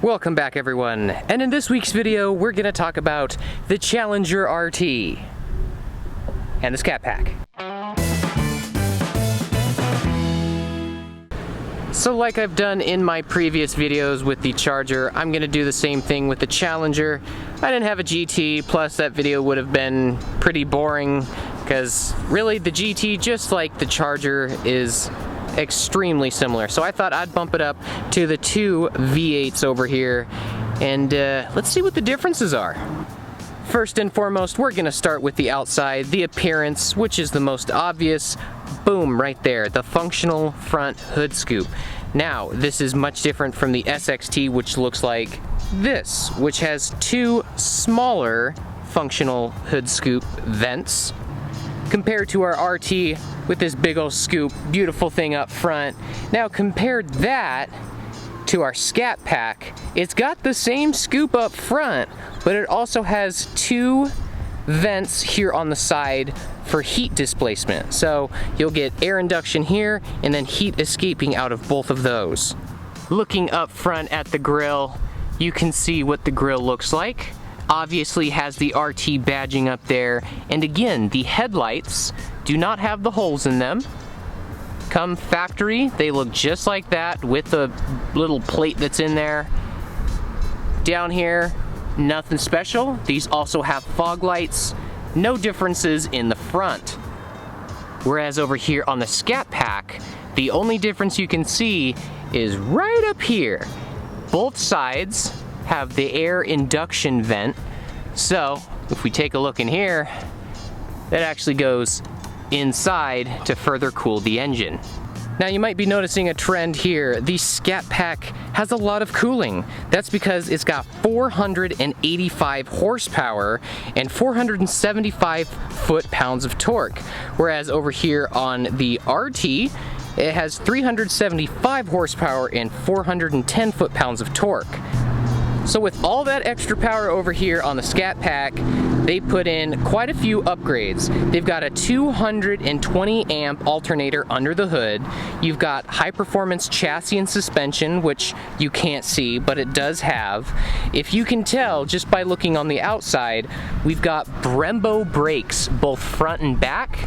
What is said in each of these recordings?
Welcome back, everyone, and in this week's video we're going to talk about the Challenger RT and the Scat Pack. So like I've done in my previous videos with the Charger, I'm going to do the same thing with the Challenger. I didn't have a GT, plus that video would have been pretty boring because really the GT, just like the Charger, is extremely similar. So I thought I'd bump it up to the two V8s over here and let's see what the differences are. First and foremost, we're gonna start with the outside, the appearance, which is the most obvious. Boom, right there, the functional front hood scoop. Now, this is much different from the SXT, which looks like this, which has two smaller functional hood scoop vents, compared to our RT with this big old scoop, beautiful thing up front. Now compare that to our Scat Pack. It's got the same scoop up front, but it also has two vents here on the side for heat displacement. So you'll get air induction here and then heat escaping out of both of those. Looking up front at the grille, you can see what the grille looks like. Obviously has the RT badging up there, and again, the headlights do not have the holes in them. Come factory, they look just like that with the little plate that's in there. Down here, nothing special. These also have fog lights, no differences in the front. Whereas over here on the Scat Pack, the only difference you can see is right up here. Both sides have the air induction vent. So if we take a look in here, that actually goes inside to further cool the engine. Now you might be noticing a trend here. The Scat Pack has a lot of cooling. That's because it's got 485 horsepower and 475 foot-pounds of torque. Whereas over here on the RT, it has 375 horsepower and 410 foot-pounds of torque. So with all that extra power over here on the Scat Pack, they put in quite a few upgrades. They've got a 220 amp alternator under the hood. You've got high performance chassis and suspension, which you can't see, but it does have. If you can tell just by looking on the outside, we've got Brembo brakes, both front and back.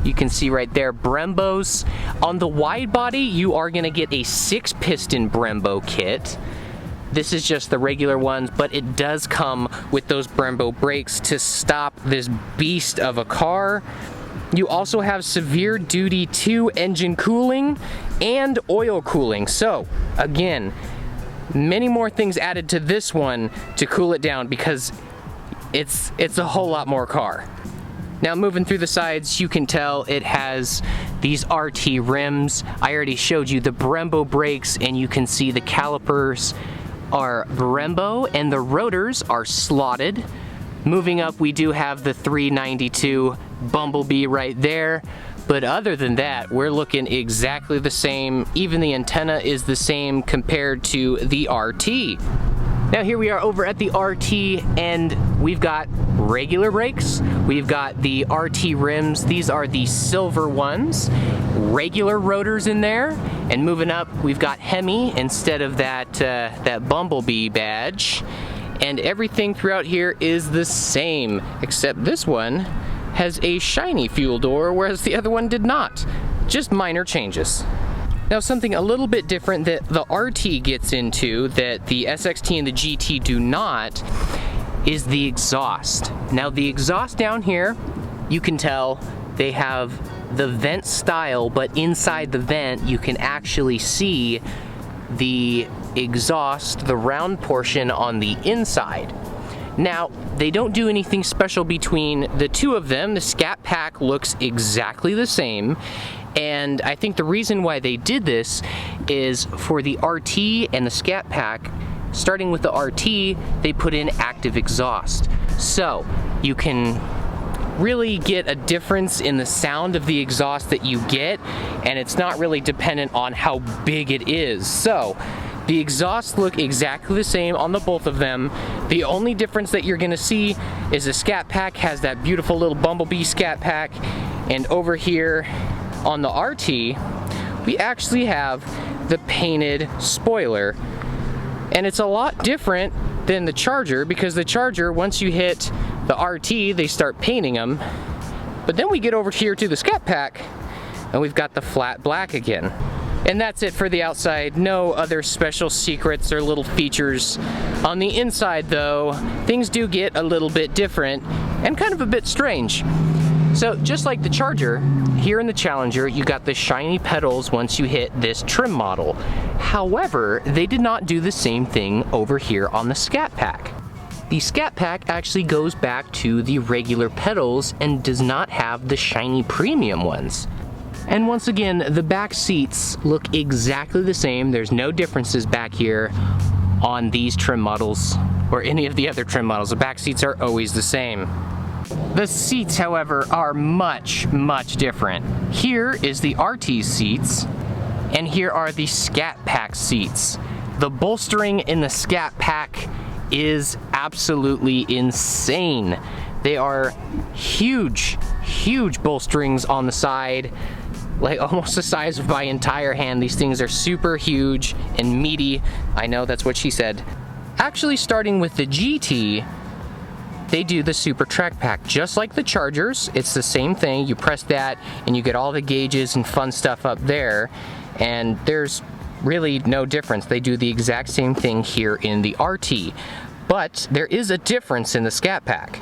You can see right there, Brembos. On the wide body, you are gonna get a 6-piston Brembo kit. This is just the regular ones, but it does come with those Brembo brakes to stop this beast of a car. You also have severe duty 2 engine cooling and oil cooling. So again, many more things added to this one to cool it down because it's a whole lot more car. Now moving through the sides, you can tell it has these RT rims. I already showed you the Brembo brakes, and you can see the calipers are Brembo and the rotors are slotted. Moving up, we do have the 392 Bumblebee right there, but other than that, we're looking exactly the same. Even the antenna is the same compared to the RT. Now here we are over at the RT, and we've got regular brakes, we've got the RT rims, these are the silver ones, regular rotors in there, and moving up we've got Hemi instead of that Bumblebee badge, and everything throughout here is the same, except this one has a shiny fuel door, whereas the other one did not. Just minor changes. Now something a little bit different that the RT gets into that the SXT and the GT do not is the exhaust. Now the exhaust down here, you can tell they have the vent style, but inside the vent you can actually see the exhaust, the round portion on the inside. Now, they don't do anything special between the two of them. The Scat Pack looks exactly the same. And I think the reason why they did this is for the RT and the Scat Pack, starting with the RT, they put in active exhaust. So you can really get a difference in the sound of the exhaust that you get, and it's not really dependent on how big it is. So the exhausts look exactly the same on the both of them. The only difference that you're gonna see is the Scat Pack has that beautiful little Bumblebee Scat Pack, and over here on the RT, we actually have the painted spoiler And it's a lot different than the Charger, because the Charger, once you hit the RT, they start painting them. But then we get over here to the Scat Pack, and we've got the flat black again. And that's it for the outside. No other special secrets or little features. On the inside though, things do get a little bit different and kind of a bit strange. So just like the Charger, here in the Challenger, you got the shiny pedals once you hit this trim model. However, they did not do the same thing over here on the Scat Pack. The Scat Pack actually goes back to the regular pedals and does not have the shiny premium ones. And once again, the back seats look exactly the same. There's no differences back here on these trim models or any of the other trim models. The back seats are always the same. The seats, however, are much, much different. Here is the RT seats, and here are the Scat Pack seats. The bolstering in the Scat Pack is absolutely insane. They are huge, huge bolsterings on the side, like almost the size of my entire hand. These things are super huge and meaty. I know, that's what she said. Actually, starting with the GT, they do the Super Track Pack, just like the Chargers. It's the same thing. You press that and you get all the gauges and fun stuff up there, and there's really no difference. They do the exact same thing here in the RT, but there is a difference in the Scat Pack.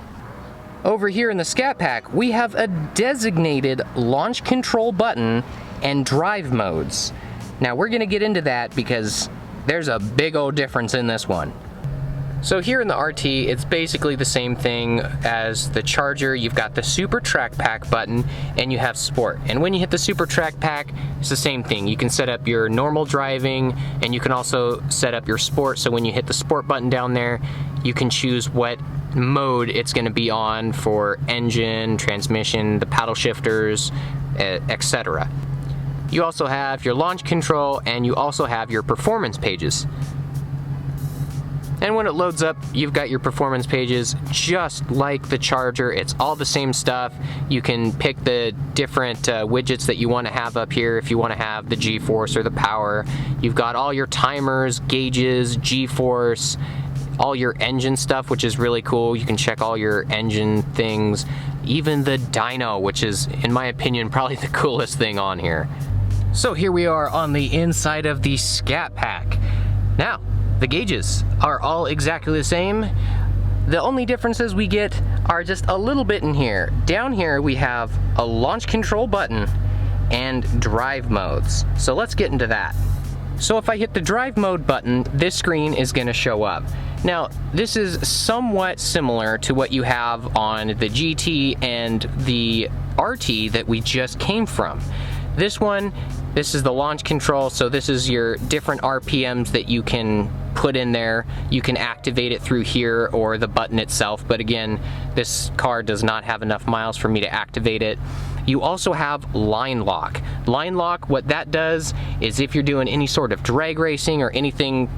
Over here in the Scat Pack, we have a designated launch control button and drive modes. Now we're gonna get into that because there's a big old difference in this one. So here in the RT, it's basically the same thing as the Charger. You've got the Super Track Pack button and you have Sport. And when you hit the Super Track Pack, it's the same thing. You can set up your normal driving and you can also set up your Sport. So when you hit the Sport button down there, you can choose what mode it's going to be on for engine, transmission, the paddle shifters, etc. You also have your launch control and you also have your performance pages. And when it loads up, you've got your performance pages just like the Charger. It's all the same stuff. You can pick the different widgets that you want to have up here if you want to have the G-force or the power. You've got all your timers, gauges, G-force, all your engine stuff, which is really cool. You can check all your engine things, even the dyno, which is, in my opinion, probably the coolest thing on here. So here we are on the inside of the Scat Pack. Now, the gauges are all exactly the same. The only differences we get are just a little bit in here. Down here we have a launch control button and drive modes. So let's get into that. So if I hit the drive mode button, this screen is going to show up. Now, this is somewhat similar to what you have on the GT and the RT that we just came from. This one, this is the launch control, so this is your different RPMs that you can put in there. You can activate it through here or the button itself, but again, this car does not have enough miles for me to activate it. You also have line lock. Line lock, what that does is if you're doing any sort of drag racing or anything,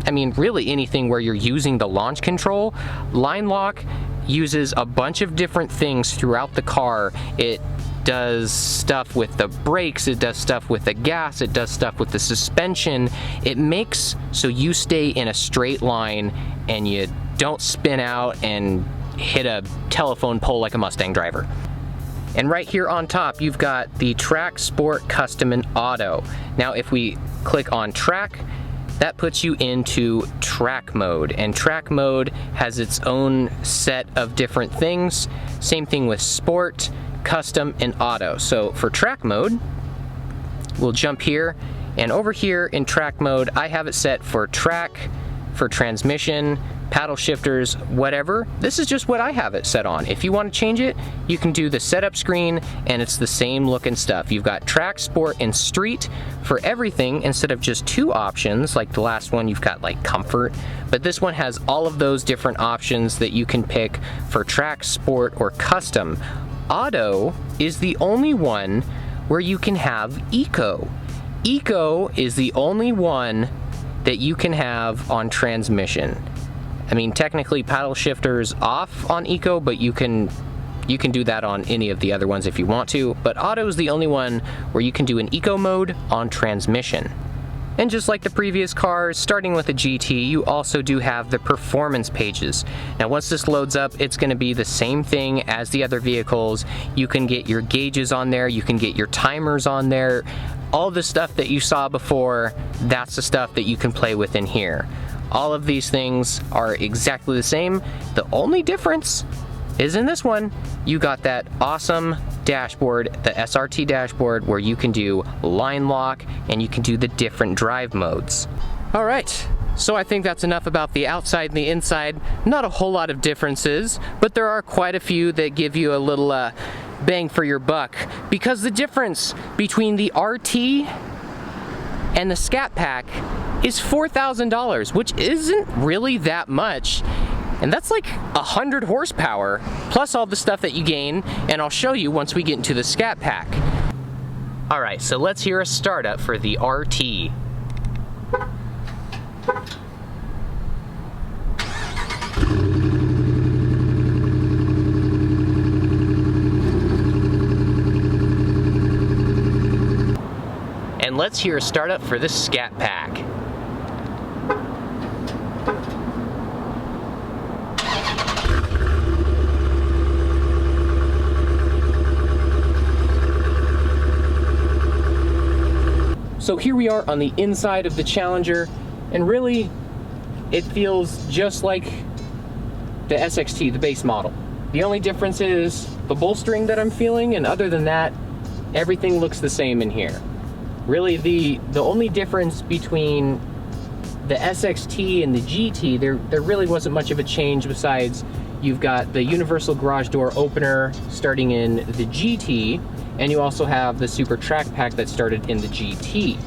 I mean really anything where you're using the launch control, line lock uses a bunch of different things throughout the car. It does stuff with the brakes, it does stuff with the gas, it does stuff with the suspension. It makes so you stay in a straight line and you don't spin out and hit a telephone pole like a Mustang driver. And right here on top, you've got the Track, Sport, Custom, and Auto. Now if we click on Track, that puts you into track mode, and track mode has its own set of different things. Same thing with Sport, Custom, and Auto. So for track mode, we'll jump here, and over here in track mode, I have it set for track, for transmission, paddle shifters, whatever. This is just what I have it set on. If you want to change it, you can do the setup screen and it's the same looking stuff. You've got track, sport, and street for everything instead of just two options. Like the last one, you've got like comfort, but this one has all of those different options that you can pick for track, sport, or custom. Auto is the only one where you can have eco. Eco is the only one that you can have on transmission. I mean, technically paddle shifter's off on eco, but you can do that on any of the other ones if you want to, but auto is the only one where you can do an eco mode on transmission. And just like the previous cars, starting with a GT, you also do have the performance pages. Now once this loads up, it's going to be the same thing as the other vehicles. You can get your gauges on there, you can get your timers on there. All the stuff that you saw before, that's the stuff that you can play with in here. All of these things are exactly the same. The only difference is in this one, you got that awesome dashboard, the SRT dashboard, where you can do line lock and you can do the different drive modes. All right, so I think that's enough about the outside and the inside. Not a whole lot of differences, but there are quite a few that give you a little bang for your buck, because the difference between the RT and the Scat Pack is $4,000, which isn't really that much. And that's like 100 horsepower, plus all the stuff that you gain, and I'll show you once we get into the Scat Pack. All right, so let's hear a startup for the RT. And let's hear a startup for the Scat Pack. So here we are on the inside of the Challenger, and really it feels just like the SXT, the base model. The only difference is the bolstering that I'm feeling, and other than that, everything looks the same in here. Really the only difference between the SXT and the GT, there really wasn't much of a change, besides you've got the universal garage door opener starting in the GT, and you also have the super track pack that started in the GT.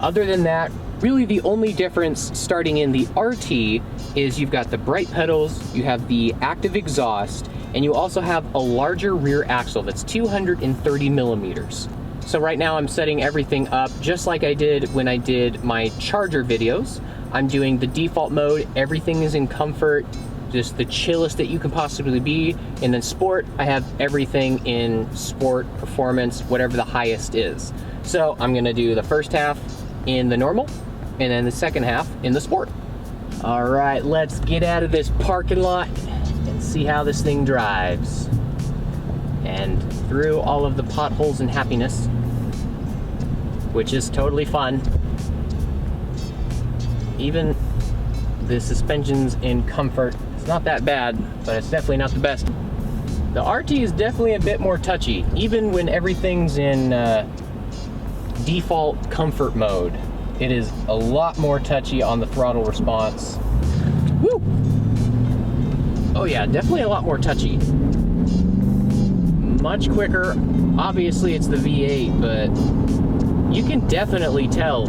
Other than that, really the only difference starting in the RT is you've got the bright pedals, you have the active exhaust, and you also have a larger rear axle that's 230 millimeters. So right now I'm setting everything up just like I did when I did my Charger videos. I'm doing the default mode, everything is in comfort, just the chillest that you can possibly be. And then sport, I have everything in sport, performance, whatever the highest is. So I'm gonna do the first half in the normal, and then the second half in the sport. All right, let's get out of this parking lot and see how this thing drives. And through all of the potholes and happiness, which is totally fun. Even the suspension's in comfort. It's not that bad, but it's definitely not the best. The RT is definitely a bit more touchy, even when everything's in default comfort mode. It is a lot more touchy on the throttle response. Woo! Oh yeah, definitely a lot more touchy. Much quicker. Obviously it's the V8, but you can definitely tell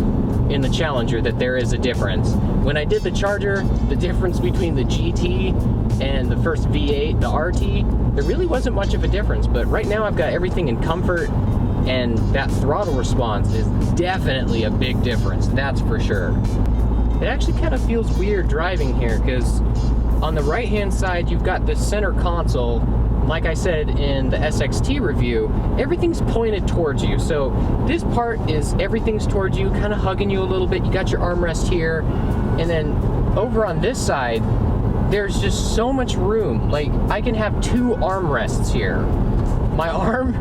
in the Challenger that there is a difference. When I did the Charger, the difference between the GT and the first V8, the RT, there really wasn't much of a difference, but right now I've got everything in comfort, and that throttle response is definitely a big difference, that's for sure. It actually kind of feels weird driving here, because on the right hand side you've got the center console. Like I said in the SXT review, everything's pointed towards you. So this part is everything's towards you, kind of hugging you a little bit. You got your armrest here. And then over on this side, there's just so much room. Like, I can have 2 armrests here. My arm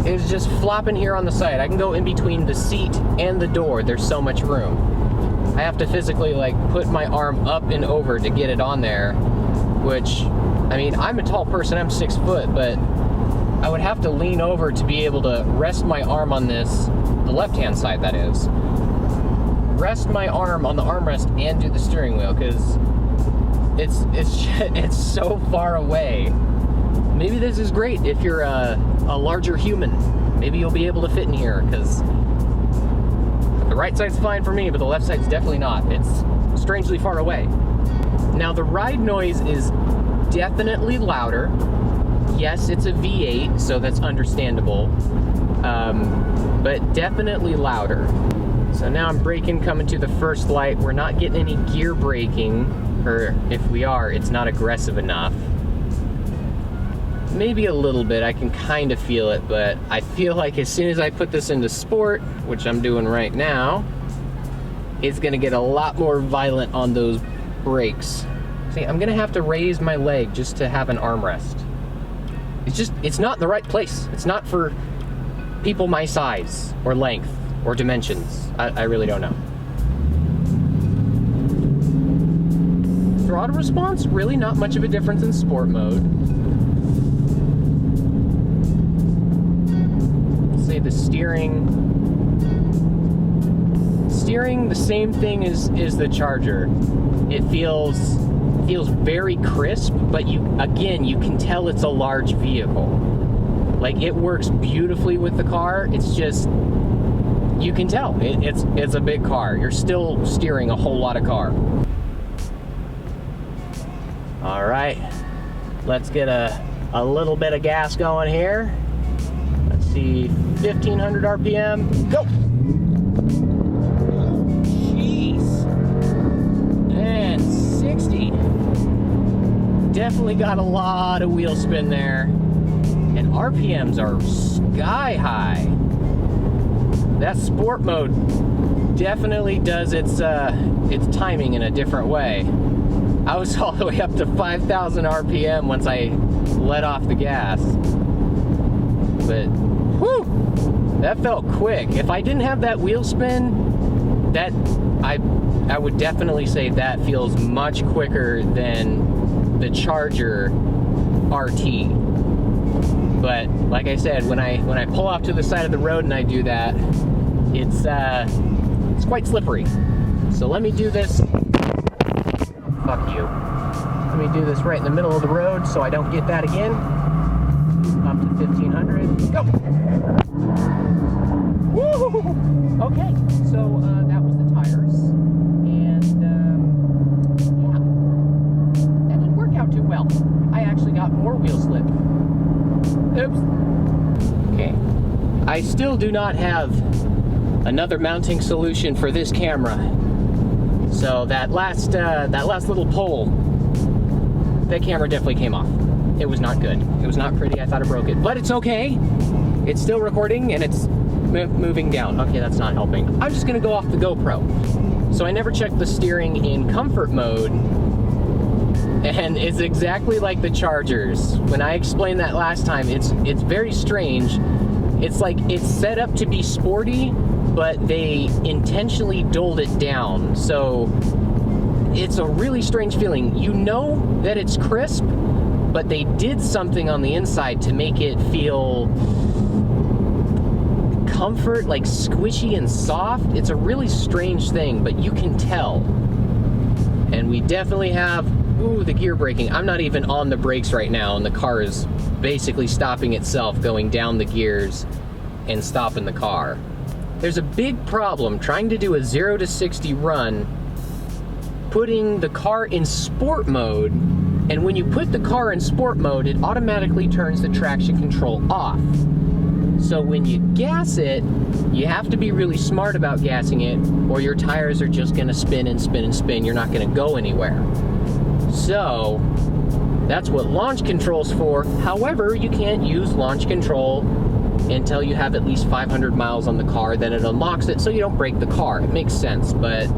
is just flopping here on the side. I can go in between the seat and the door. There's so much room. I have to physically like put my arm up and over to get it on there, which, I mean, I'm a tall person, I'm 6 foot, but I would have to lean over to be able to rest my arm on this, the left-hand side that is. Rest my arm on the armrest and do the steering wheel, because it's so far away. Maybe this is great if you're a larger human. Maybe you'll be able to fit in here, because the right side's fine for me, but the left side's definitely not. It's strangely far away. Now the ride noise is definitely louder. Yes, it's a V8, so that's understandable, but definitely louder. So now I'm braking, coming to the first light. We're not getting any gear braking, or if we are, it's not aggressive enough. Maybe a little bit, I can kind of feel it, but I feel like as soon as I put this into sport, which I'm doing right now, it's gonna get a lot more violent on those brakes. See, I'm gonna have to raise my leg just to have an armrest. It's not in the right place. It's not for people my size or length or dimensions. I really don't know. Throttle response, really not much of a difference in sport mode. Say the steering, the same thing as the Charger. It feels very crisp, but you can tell it's a large vehicle. Like, it works beautifully with the car. It's just, you can tell it's a big car. You're still steering a whole lot of car. All right, let's get a little bit of gas going here. Let's see, 1500 RPM, go. Jeez, and 60. Definitely got a lot of wheel spin there. And RPMs are sky high. That sport mode definitely does its timing in a different way. I was all the way up to 5,000 RPM once I let off the gas. But, whew, that felt quick. If I didn't have that wheel spin, I would definitely say that feels much quicker than the Charger RT. But like I said, when I pull off to the side of the road and I do that, it's quite slippery. So let me do this. Fuck you. Let me do this right in the middle of the road so I don't get that again. Up to 1500. Go! Woo! Okay, so that was the tires. And yeah, that didn't work out too well. I actually got more wheel slip. Oops. Okay. I still do not have another mounting solution for this camera. So that last little pole, that camera definitely came off. It was not good. It was not pretty. I thought it broke it, but it's okay. It's still recording and it's moving down. Okay, that's not helping. I'm just gonna go off the GoPro. So I never checked the steering in comfort mode, and it's exactly like the Chargers. When I explained that last time, it's very strange. It's like it's set up to be sporty, but they intentionally dulled it down. So it's a really strange feeling. You know that it's crisp, but they did something on the inside to make it feel comfort, like squishy and soft. It's a really strange thing, but you can tell. And we definitely have, ooh, the gear braking. I'm not even on the brakes right now, and the car is basically stopping itself, going down the gears and stopping the car. There's a big problem trying to do a 0 to 60 run, putting the car in sport mode, and when you put the car in sport mode, it automatically turns the traction control off. So when you gas it, you have to be really smart about gassing it, or your tires are just gonna spin and spin and spin. You're not gonna go anywhere. So that's what launch control's for. However, you can't use launch control until you have at least 500 miles on the car, then it unlocks it so you don't break the car. It makes sense, but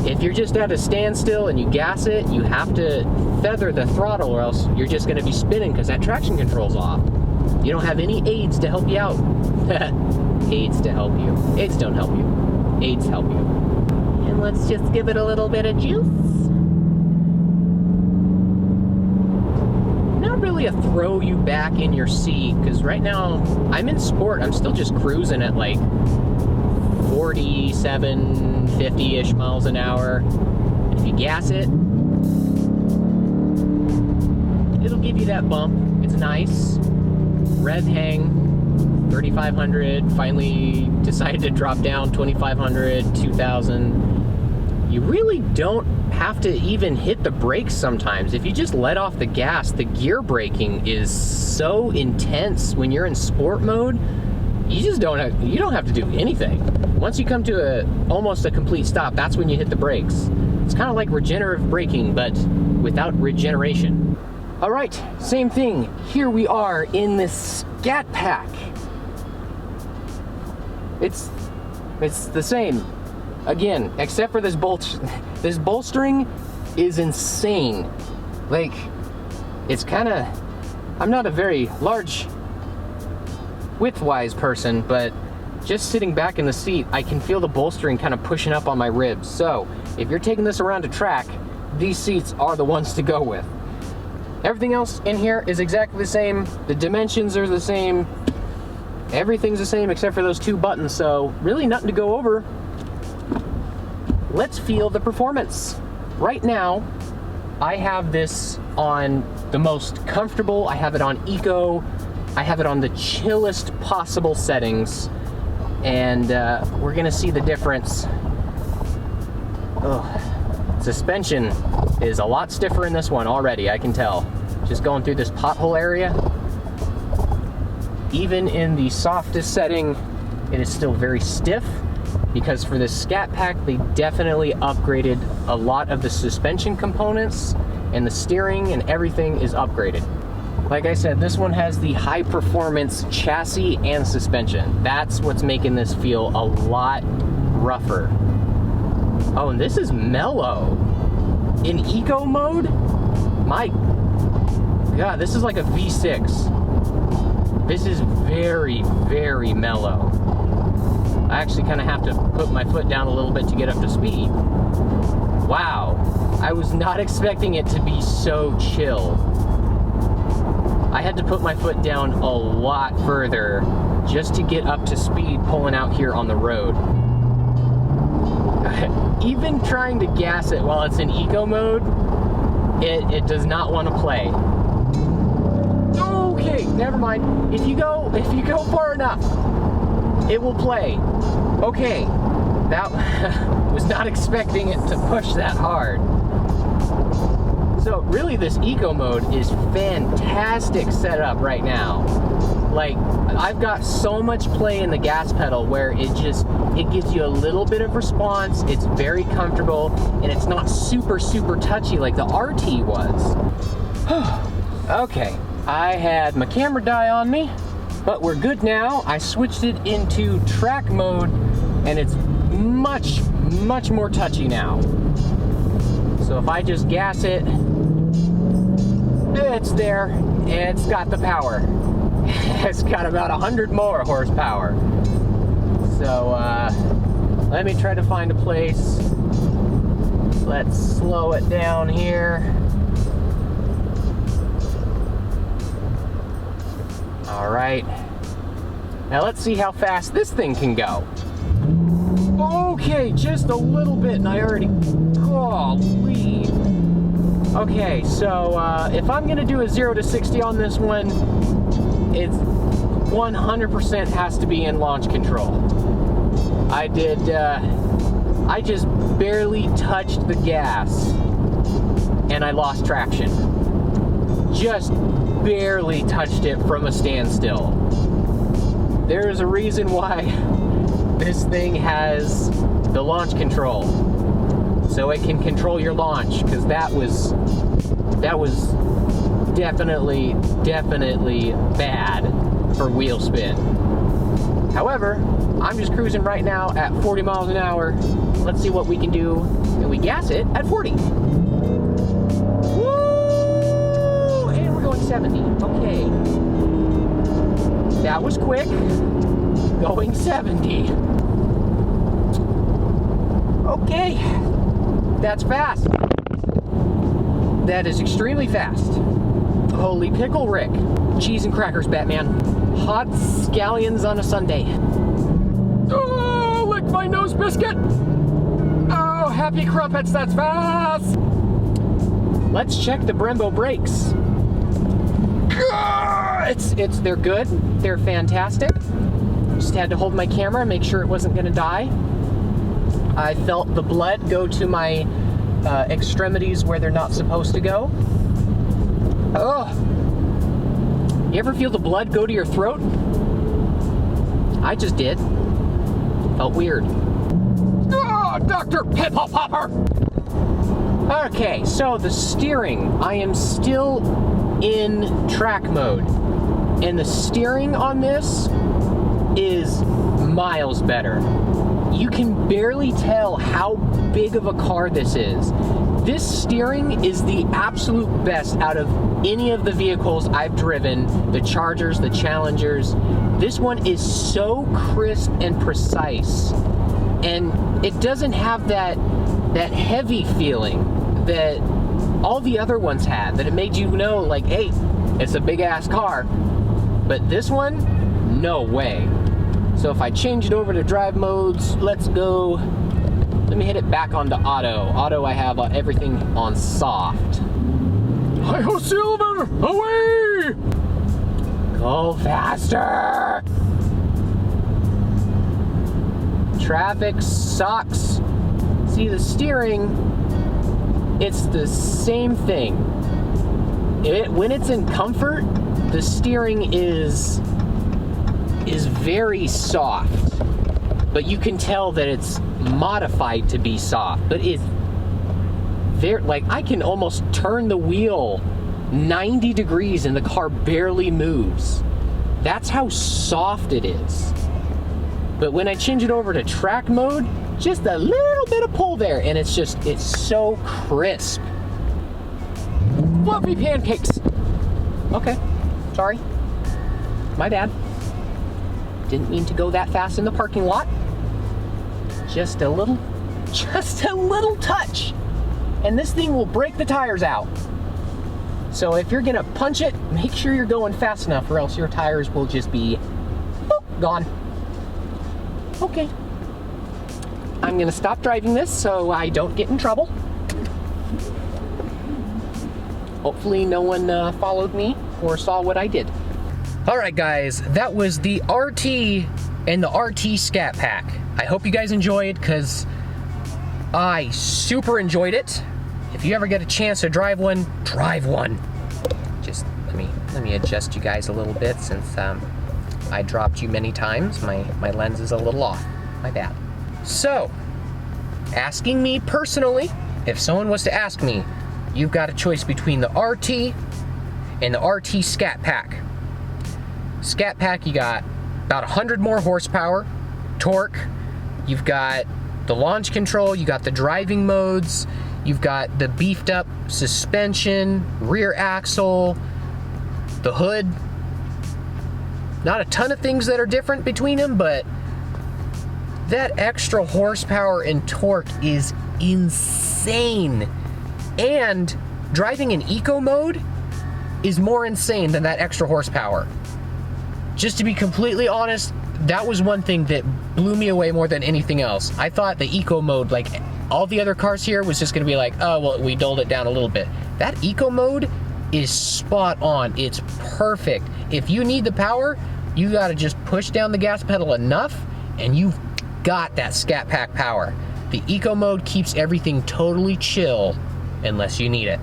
if you're just at a standstill and you gas it, you have to feather the throttle or else you're just gonna be spinning because that traction control's off. You don't have any aids to help you out. Aids to help you. Aids don't help you. Aids help you. And let's just give it a little bit of juice. Not really a throw you back in your seat, because right now I'm in sport. I'm still just cruising at like 47, 50-ish miles an hour. If you gas it, it'll give you that bump. It's nice. Rev hang, 3,500, finally decided to drop down 2,500, 2,000. You really don't have to even hit the brakes sometimes. If you just let off the gas, the gear braking is so intense when you're in sport mode, you just don't have to do anything. Once you come to almost a complete stop, that's when you hit the brakes. It's kind of like regenerative braking, but without regeneration. All right, same thing. Here we are in this Scat Pack. It's the same. Again, except for this bolstering is insane. Like, it's kind of, I'm not a very large width-wise person, but just sitting back in the seat, I can feel the bolstering kind of pushing up on my ribs. So if you're taking this around a track, these seats are the ones to go with. Everything else in here is exactly the same. The dimensions are the same. Everything's the same except for those 2 buttons, so really nothing to go over. Let's feel the performance. Right now, I have this on the most comfortable, I have it on eco, I have it on the chillest possible settings, and we're gonna see the difference. Suspension is a lot stiffer in this one already, I can tell. Just going through this pothole area. Even in the softest setting, it is still very stiff, because for this Scat Pack, they definitely upgraded a lot of the suspension components, and the steering and everything is upgraded. Like I said, this one has the high performance chassis and suspension. That's what's making this feel a lot rougher. Oh, and this is mellow. In eco mode, my God, this is like a V6. This is very, very mellow. I actually kind of have to put my foot down a little bit to get up to speed. Wow, I was not expecting it to be so chill. I had to put my foot down a lot further just to get up to speed pulling out here on the road. Even trying to gas it while it's in eco mode, it does not want to play. Okay, never mind. If you go far enough, it will play. Okay, that was not expecting it to push that hard. So really, this eco mode is fantastic setup right now. Like, I've got so much play in the gas pedal where it gives you a little bit of response. It's very comfortable, and it's not super touchy like the RT was. Okay, I had my camera die on me, but we're good now. I switched it into track mode, and it's much more touchy now. So if I just gas it, it's there. It's got the power. It's got about 100 more horsepower. So let me try to find a place. Let's slow it down here. All right. Now let's see how fast this thing can go. Okay, just a little bit, and I already, golly. Okay, so if I'm gonna do a 0 to 60 on this one, it's 100% has to be in launch control. I just barely touched the gas, and I lost traction. Just barely touched it from a standstill. There's a reason why this thing has the launch control, so it can control your launch, because that was definitely bad for wheel spin. However, I'm just cruising right now at 40 miles an hour. Let's see what we can do, and we gas it at 40. Woo! And we're going 70. Okay. That was quick. Going 70. Okay. That's fast. That is extremely fast. Holy pickle Rick. Cheese and crackers, Batman. Hot scallions on a Sunday. Oh, lick my nose biscuit. Oh, happy crumpets, that's fast. Let's check the Brembo brakes. They're good. They're fantastic. Just had to hold my camera and make sure it wasn't gonna die. I felt the blood go to my extremities where they're not supposed to go. Oh, you ever feel the blood go to your throat? I just did. Felt weird. Oh, Dr. Pimple Popper! Okay, so the steering, I am still in track mode, and the steering on this is miles better. you can barely tell how big of a car this is. This steering is the absolute best out of any of the vehicles I've driven, the Chargers, the Challengers. This one is so crisp and precise, and it doesn't have that heavy feeling that all the other ones had, that it made you know, like, hey, it's a big ass car. But this one, no way. So if I change it over to drive modes, let's go. Let me hit it back onto auto. Auto, I have everything on soft. Hi-ho, Silver! Away! Go faster! Traffic sucks. See, the steering, it's the same thing. When it's in comfort, the steering is very soft, but you can tell that it's modified to be soft. But it's very, like, I can almost turn the wheel 90 degrees and the car barely moves. That's how soft it is. But when I change it over to track mode, just a little bit of pull there, and it's so crisp. Fluffy pancakes. Okay, sorry. My bad. Didn't mean to go that fast in the parking lot. Just a little touch. And this thing will break the tires out. So if you're gonna punch it, make sure you're going fast enough, or else your tires will just be boop, gone. Okay. I'm gonna stop driving this so I don't get in trouble. Hopefully no one followed me or saw what I did. All right, guys, that was the RT and the RT Scat Pack. I hope you guys enjoyed, because I super enjoyed it. If you ever get a chance to drive one, drive one. Just let me adjust you guys a little bit, since I dropped you many times. My lens is a little off. My bad. So, asking me personally, if someone was to ask me, you've got a choice between the RT and the RT Scat Pack. Scat Pack, you got about 100 more horsepower, torque, you've got the launch control, you got the driving modes, you've got the beefed up suspension, rear axle, the hood. Not a ton of things that are different between them, but that extra horsepower and torque is insane. And driving in eco mode is more insane than that extra horsepower. Just to be completely honest, that was one thing that blew me away more than anything else. I thought the eco mode, like all the other cars here, was just gonna be like, oh, well, we dulled it down a little bit. That eco mode is spot on. It's perfect. If you need the power, you gotta just push down the gas pedal enough, and you've got that Scat Pack power. The eco mode keeps everything totally chill unless you need it.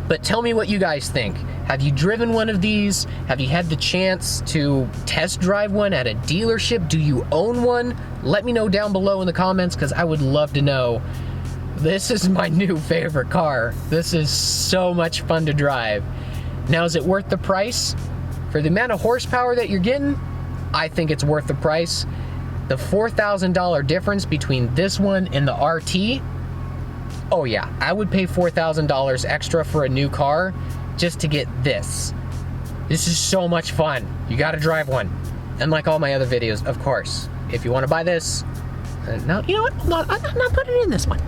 But tell me what you guys think. Have you driven one of these? Have you had the chance to test drive one at a dealership? Do you own one? Let me know down below in the comments, because I would love to know. This is my new favorite car. This is so much fun to drive. Now, is it worth the price? For the amount of horsepower that you're getting, I think it's worth the price. The $4,000 difference between this one and the RT, oh yeah, I would pay $4,000 extra for a new car just to get this. This is so much fun. You gotta drive one. And like all my other videos, of course, if you wanna buy this, no, you know what, I'm not putting it in this one.